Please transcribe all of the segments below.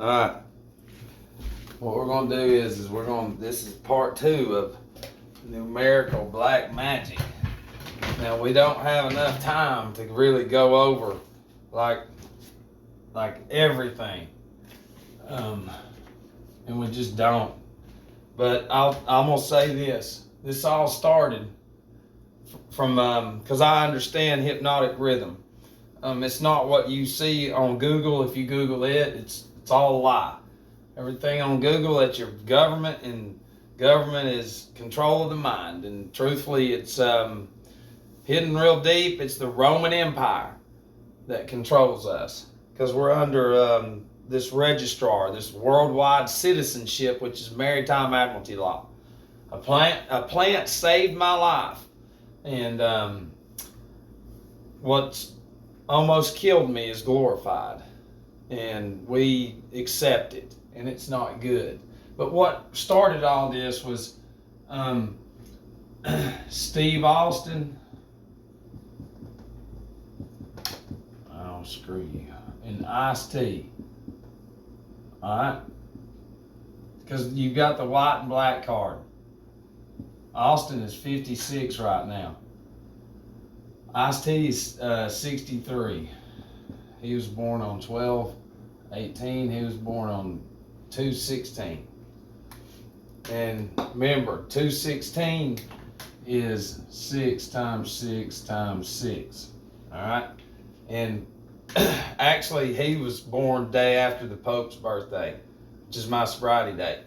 Alright. What we're gonna do is this is part 2 of numerical black magic. Now we don't have enough time to really go over like everything. And we just don't. But I'm gonna say this. This all started from because I understand hypnotic rhythm. It's not what you see on Google. If you Google it, it's all a lie. Everything on Google, that's your government, and government is control of the mind. And truthfully, it's hidden real deep. It's the Roman Empire that controls us, because we're under this registrar, this worldwide citizenship, which is maritime admiralty law. A plant saved my life, and what's almost killed me is glorified, and we accept it, and it's not good. But what started all this was Steve Austin, oh screw you, and Ice-T. Alright? Because you've got the white and black card. Austin is 56 right now. Ice-T is 63. He was born on 12/18. He was born on 2/16. And remember, 2/16 is 6 times 6 times 6. Alright? And actually, he was born day after the Pope's birthday, which is my sobriety date.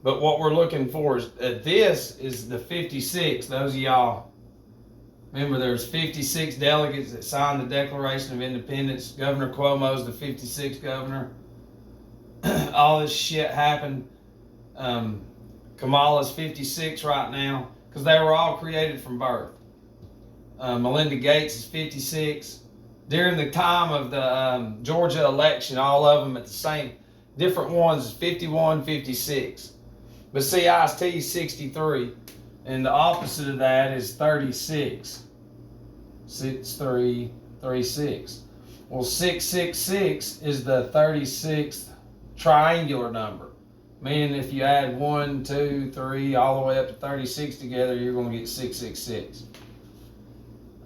But what we're looking for is, this is the 56. Those of y'all, remember there's 56 delegates that signed the Declaration of Independence. Governor Cuomo's the 56th governor. All this shit happened. Kamala's 56 right now, because they were all created from birth. Melinda Gates is 56. During the time of the Georgia election, all of them at the same, different ones is 51, 56. But see, Ice-T is 63, and the opposite of that is 36. 6, 3, 3, 6. Well, 666 is the 36th triangular number. Meaning if you add 1, 2, 3, all the way up to 36 together, you're going to get 666.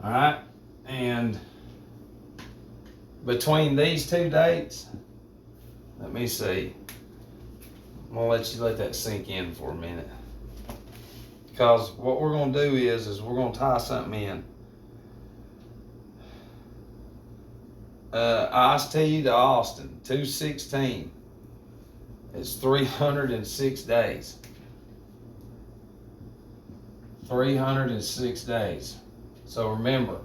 All right? And between these two dates, let me see. I'm going to let that sink in for a minute. Because what we're going to do is we're going to tie something in. Ice-T to Austin, 2/16. It's 306 days. 306 days. So remember,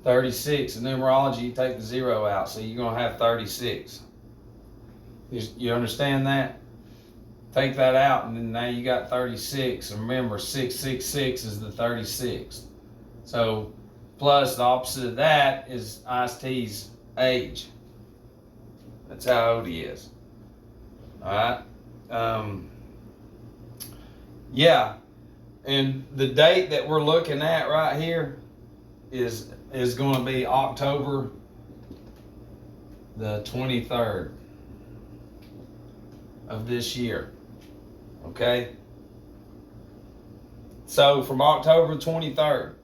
36 in numerology, you take the 0 out, so you're going to have 36. You understand that? Take that out, and then now you got 36. And remember, 666 is the 36th. So, plus the opposite of that is Ice-T's age. That's how old he is. Alright? Yeah. And the date that we're looking at right here is going to be October the 23rd of this year. Okay? So from October 23rd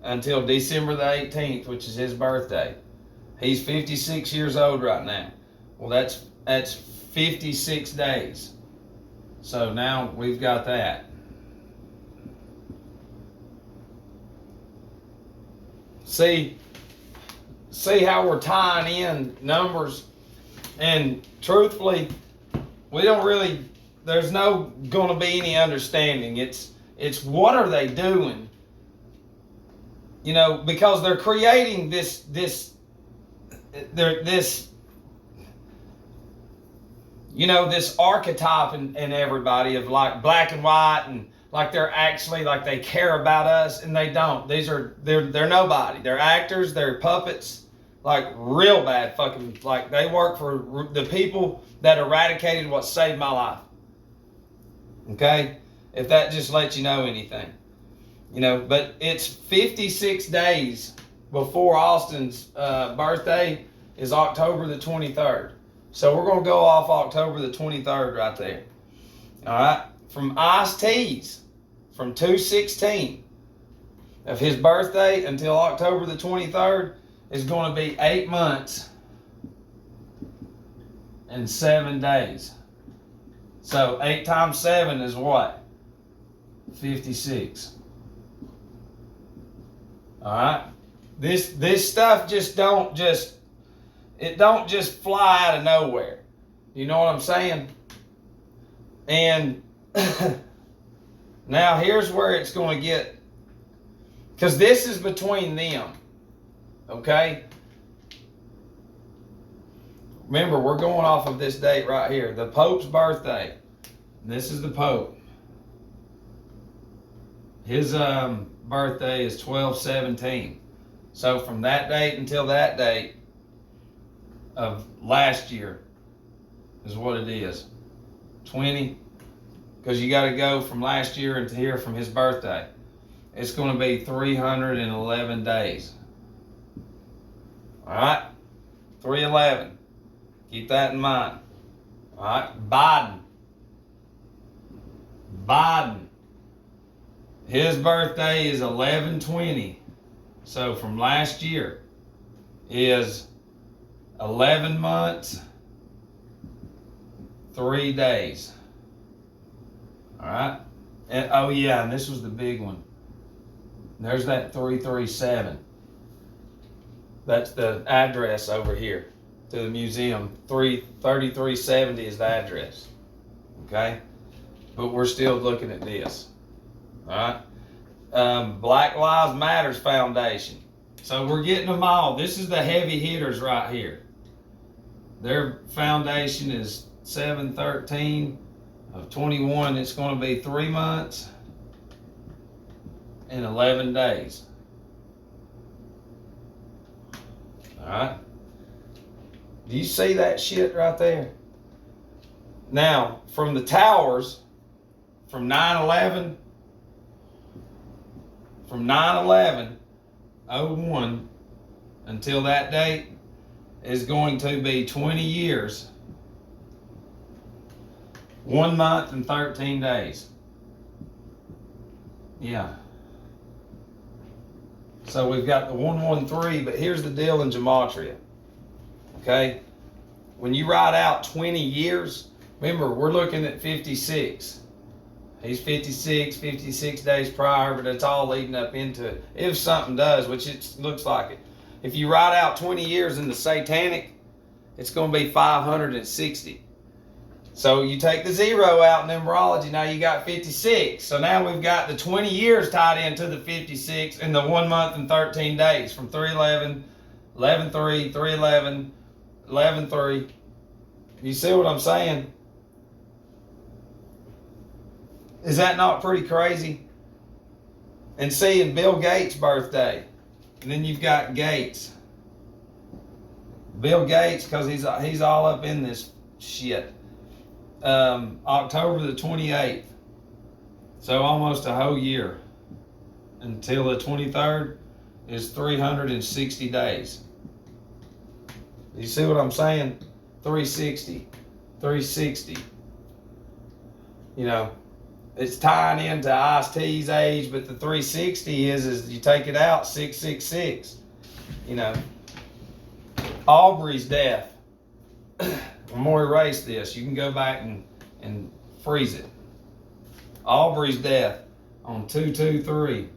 until December the 18th, which is his birthday, he's 56 years old right now. Well, that's 56 days. So now we've got that. See how we're tying in numbers, and truthfully, we don't really, there's no gonna be any understanding. It's what are they doing? You know, because they're creating this you know, this archetype in everybody of like black and white, and like they're actually, like they care about us, and they don't. They're nobody. They're actors, they're puppets, like real bad fucking, like they work for the people that eradicated what saved my life. Okay? If that just lets you know anything. You know, but it's 56 days before Austin's birthday is October the 23rd. So we're going to go off October the 23rd right there. All right. From Ice-T's, from 2/16 of his birthday until October the 23rd is going to be 8 months and 7 days. So 8 times 7 is what? 56. All right. This stuff don't just fly out of nowhere. You know what I'm saying? And now here's where it's going to get, because this is between them. Okay? Remember, we're going off of this date right here. The Pope's birthday. This is the Pope. His birthday is 12/17. So from that date until that date of last year is what it is. 20. Because you got to go from last year into here from his birthday. It's going to be 311 days. All right? 311. Keep that in mind. All right? Biden. His birthday is 11/20. So from last year is 11 months, 3 days. All right? And oh yeah, and this was the big one. There's that 337. That's the address over here to the museum. 3370 is the address. Okay? But we're still looking at this. All right? Black Lives Matters Foundation. So we're getting them all. This is the heavy hitters right here. Their foundation is 7/13 of 21. It's going to be 3 months and 11 days. All right. Do you see that shit right there? Now, from the towers, from 9/11, from 9/11/01 until that date is going to be 20 years, 1 month and 13 days. Yeah. So we've got the 113, but here's the deal in gematria. Okay? When you write out 20 years, remember, we're looking at 56. He's 56 days prior, but it's all leading up into it. If something does, which it looks like it. If you write out 20 years in the satanic, it's going to be 560. So you take the 0 out in numerology, now you got 56. So now we've got the 20 years tied into the 56 and the 1 month and 13 days from 3/11, 11/3, 3/11, 11/3. You see what I'm saying? Is that not pretty crazy? And seeing Bill Gates' birthday. And then you've got Gates. Bill Gates, because he's all up in this shit. October the 28th. So almost a whole year. Until the 23rd is 360 days. You see what I'm saying? 360. You know, it's tying into Ice-T's age, but the 360 is you take it out, 666. You know, Aubrey's death. I'm going to erase this. You can go back and freeze it. Aubrey's death on 2/23.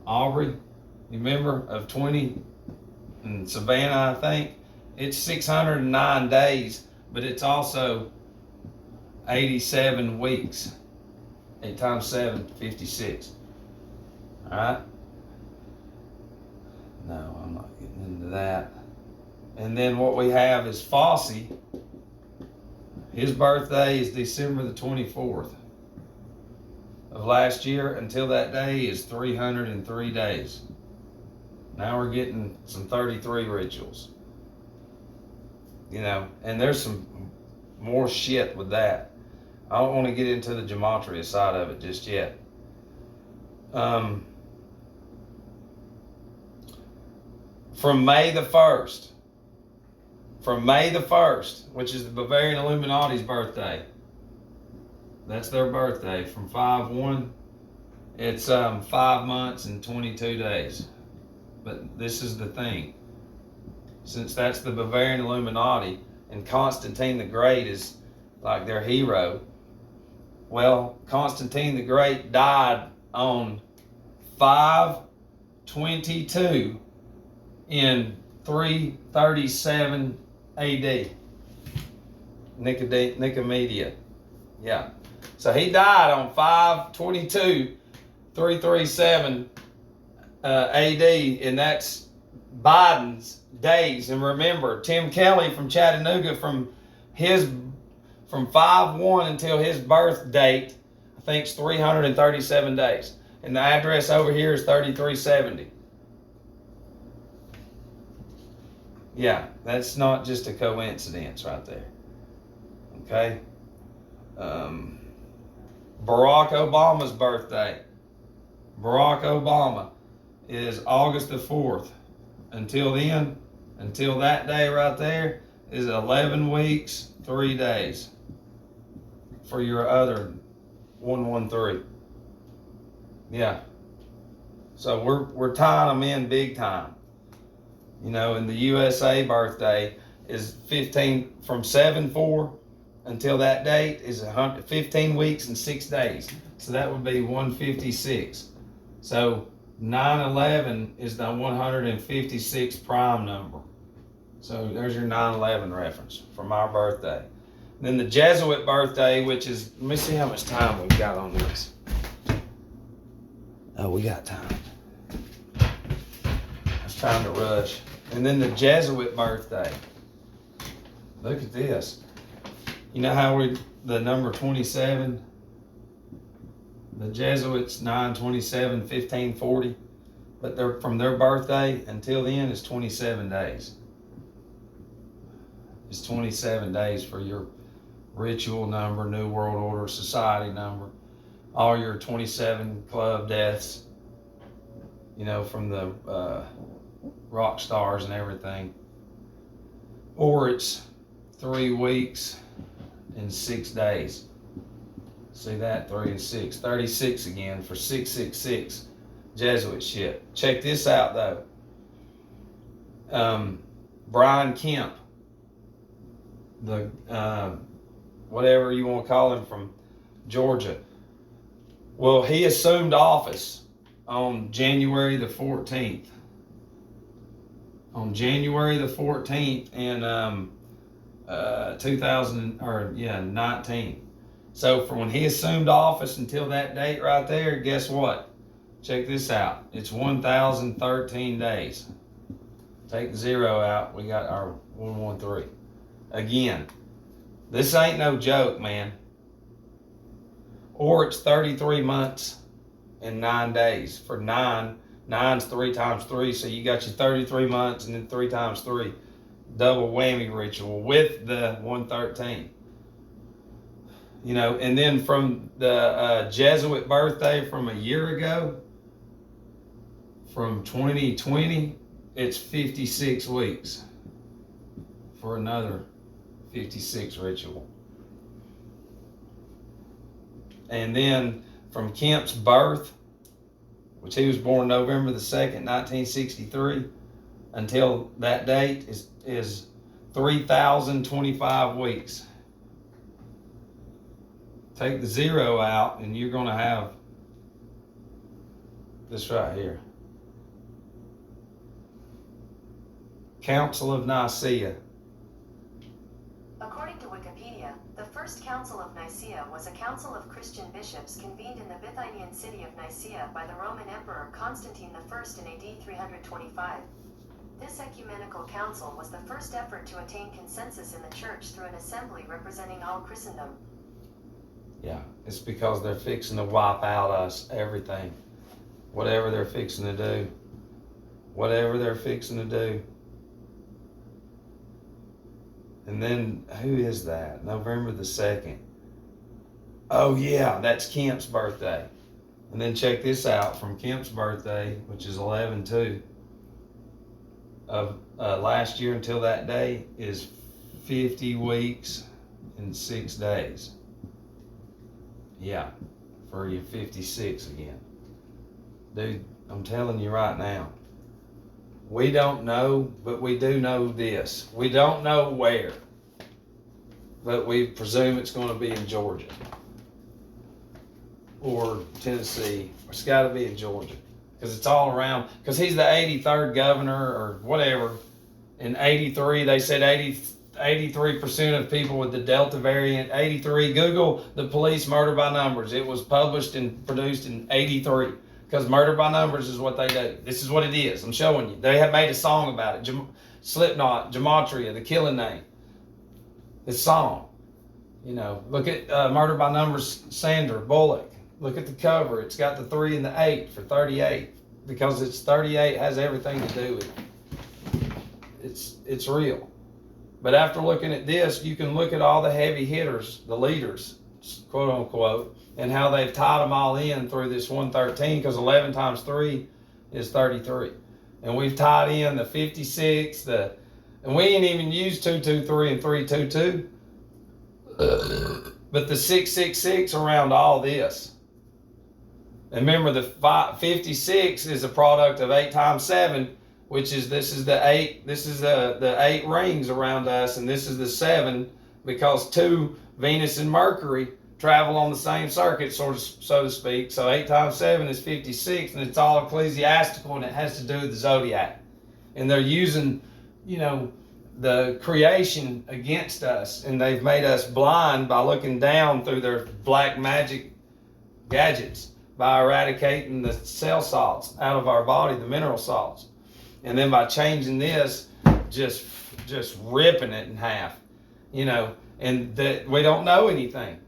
Aubrey, you remember, of 20 in Savannah, I think. It's 609 days, but it's also 87 weeks. 8 times 7, 56. All right? No, I'm not getting into that. And then what we have is Fossey. His birthday is December the 24th of last year. Until that day is 303 days. Now we're getting some 33 rituals. You know, and there's some more shit with that. I don't want to get into the gematria side of it just yet. From May the 1st from May the 1st, which is the Bavarian Illuminati's birthday. That's their birthday, from 5/1. It's 5 months and 22 days. But this is the thing. Since that's the Bavarian Illuminati, and Constantine the Great is like their hero, well, Constantine the Great died on 5/22 in 337 AD. Nicomedia. Yeah. So he died on 5/22, 337 AD, and that's Biden's days. And remember, Tim Kelly from Chattanooga, from 5/1 until his birth date, I think it's 337 days. And the address over here is 3370. Yeah, that's not just a coincidence right there. Okay? Barack Obama's birthday. Barack Obama is August the 4th. Until then, until that day right there, is 11 weeks, 3 days for your other 113. Yeah. So we're tying them in big time. You know, and the USA birthday is 15, from 7/4 until that date is 15 weeks and 6 days. So that would be 156. So 9/11 is the 156th prime number. So there's your 9/11 reference from our birthday. Then the Jesuit birthday, which is, let me see how much time we've got on this. Oh, we got time. It's time to rush. And then the Jesuit birthday. Look at this. You know how the number 27, the Jesuits 9/27, 1540, but they're from their birthday until then is 27 days. It's 27 days for your ritual number, New World Order Society number, all your 27 club deaths, you know, from the rock stars and everything. Or it's 3 weeks and 6 days. See that? 3 and 6. 36 again for 666 Jesuit ship. Check this out though. Brian Kemp, the whatever you want to call him, from Georgia. Well, he assumed office on January the 14th. On January the 14th in 19. So from when he assumed office until that date right there, guess what? Check this out. It's 1,013 days. Take the 0 out, we got our 113. Again, this ain't no joke, man. Or it's 33 months and 9 days. For 9, 9's 3 times 3, so you got your 33 months and then 3 times 3. Double whammy ritual with the 113. You know, and then from the Jesuit birthday from a year ago, from 2020, it's 56 weeks for another 56 ritual. And then from Kemp's birth, which he was born November the 2nd, 1963, until that date is 3,025 weeks. Take the 0 out and you're going to have this right here. Council of Nicaea. According to Wikipedia, the First Council of Nicaea was a council of Christian bishops convened in the Bithynian city of Nicaea by the Roman Emperor Constantine I in AD 325. This ecumenical council was the first effort to attain consensus in the church through an assembly representing all Christendom. Yeah, it's because they're fixing to wipe out us, everything. Whatever they're fixing to do. Whatever they're fixing to do. And then, who is that? November the 2nd. Oh yeah, that's Kemp's birthday. And then check this out, from Kemp's birthday, which is 11/2. of last year until that day is 50 weeks and 6 days. Yeah, for you 56 again. Dude, I'm telling you right now, we don't know, but we do know this. We don't know where, but we presume it's going to be in Georgia or Tennessee. It's got to be in Georgia because it's all around. Because he's the 83rd governor or whatever. In 83, they said 83% of people with the Delta variant. 83. Google the police murder by numbers. It was published and produced in 83. Because murder by numbers is what they do. This is what it is. I'm showing you. They have made a song about it. Slipknot, Gematria, the killing name. This song. You know, look at Murder by Numbers, Sandra Bullock. Look at the cover. It's got the 3 and the 8 for 38. Because it's 38 has everything to do with it. It's real. But after looking at this, you can look at all the heavy hitters, the leaders, quote unquote, and how they've tied them all in through this 113, because 11 times 3 is 33. And we've tied in the 56, and we ain't even used 223 and 322. But the 666 around all this. And remember, the 56 is a product of 8 times 7, which is, this is the 8 rings around us, and this is the 7, because 2, Venus and Mercury, travel on the same circuit, so to speak. So 8 times 7 is 56, and it's all ecclesiastical, and it has to do with the zodiac. And they're using, you know, the creation against us, and they've made us blind by looking down through their black magic gadgets by eradicating the cell salts out of our body, the mineral salts. And then by changing this, just ripping it in half, you know, and that we don't know anything.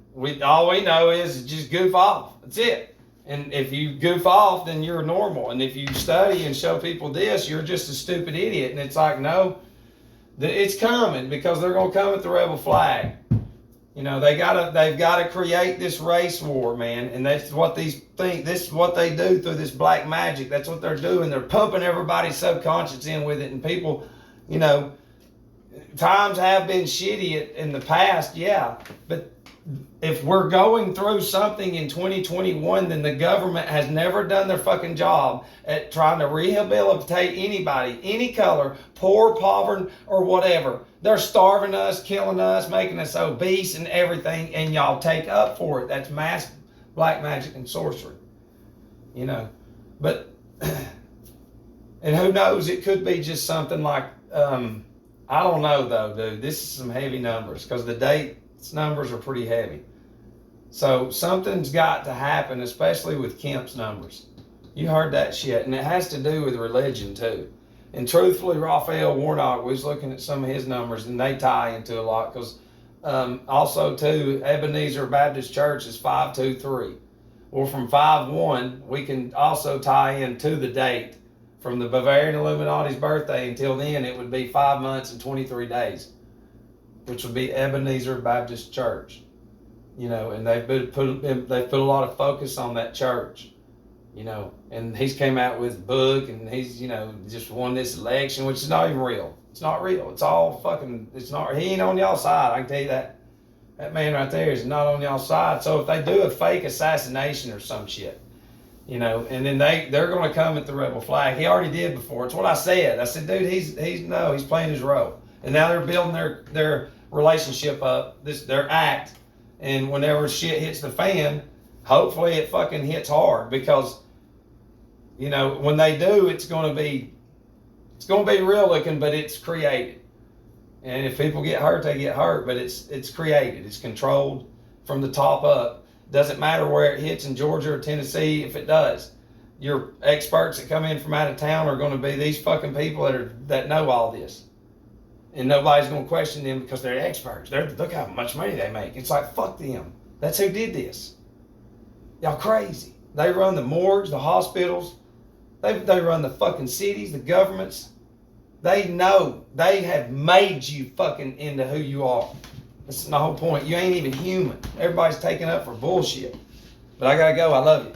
All we know is just goof off. That's it. And if you goof off, then you're normal. And if you study and show people this, you're just a stupid idiot. And it's like, no, it's coming, because they're going to come at the rebel flag. You know, they've got to create this race war, man. And that's what these think. This is what they do through this black magic. That's what they're doing. They're pumping everybody's subconscious in with it. And people, you know, times have been shitty in the past, yeah. But if we're going through something in 2021, then the government has never done their fucking job at trying to rehabilitate anybody, any color, poor, poverty, or whatever. They're starving us, killing us, making us obese and everything, and y'all take up for it. That's mass black magic and sorcery, you know. But, and who knows, it could be just something like, I don't know though, dude. This is some heavy numbers, because the date's numbers are pretty heavy. So something's got to happen, especially with Kemp's numbers. You heard that shit, and it has to do with religion too. And truthfully, Raphael Warnock, we was looking at some of his numbers, and they tie into a lot, because also too, Ebenezer Baptist Church is 523. Well, from 5-1, we can also tie into the date. From the Bavarian Illuminati's birthday until then, it would be 5 months and 23 days, which would be Ebenezer Baptist Church. You know, and they've put a lot of focus on that church. You know, and he's came out with a book, and he's, you know, just won this election, which is not even real. It's not real. It's all fucking, it's not, he ain't on y'all's side. I can tell you that. That man right there is not on y'all's side. So if they do a fake assassination or some shit, you know, and then they're going to come at the rebel flag. He already did before. It's what I said. I said, dude, he's playing his role. And now they're building their relationship up, their act. And whenever shit hits the fan, hopefully it fucking hits hard, because, you know, when they do, it's going to be real looking, but it's created. And if people get hurt, they get hurt, but it's created. It's controlled from the top up. Doesn't matter where it hits, in Georgia or Tennessee. If it does, your experts that come in from out of town are going to be these fucking people that know all this. And nobody's going to question them, because they're experts. Look how much money they make. It's like, fuck them. That's who did this. Y'all crazy. They run the morgues, the hospitals. They run the fucking cities, the governments. They know. They have made you fucking into who you are. That's the whole point. You ain't even human. Everybody's taking up for bullshit. But I gotta go. I love you.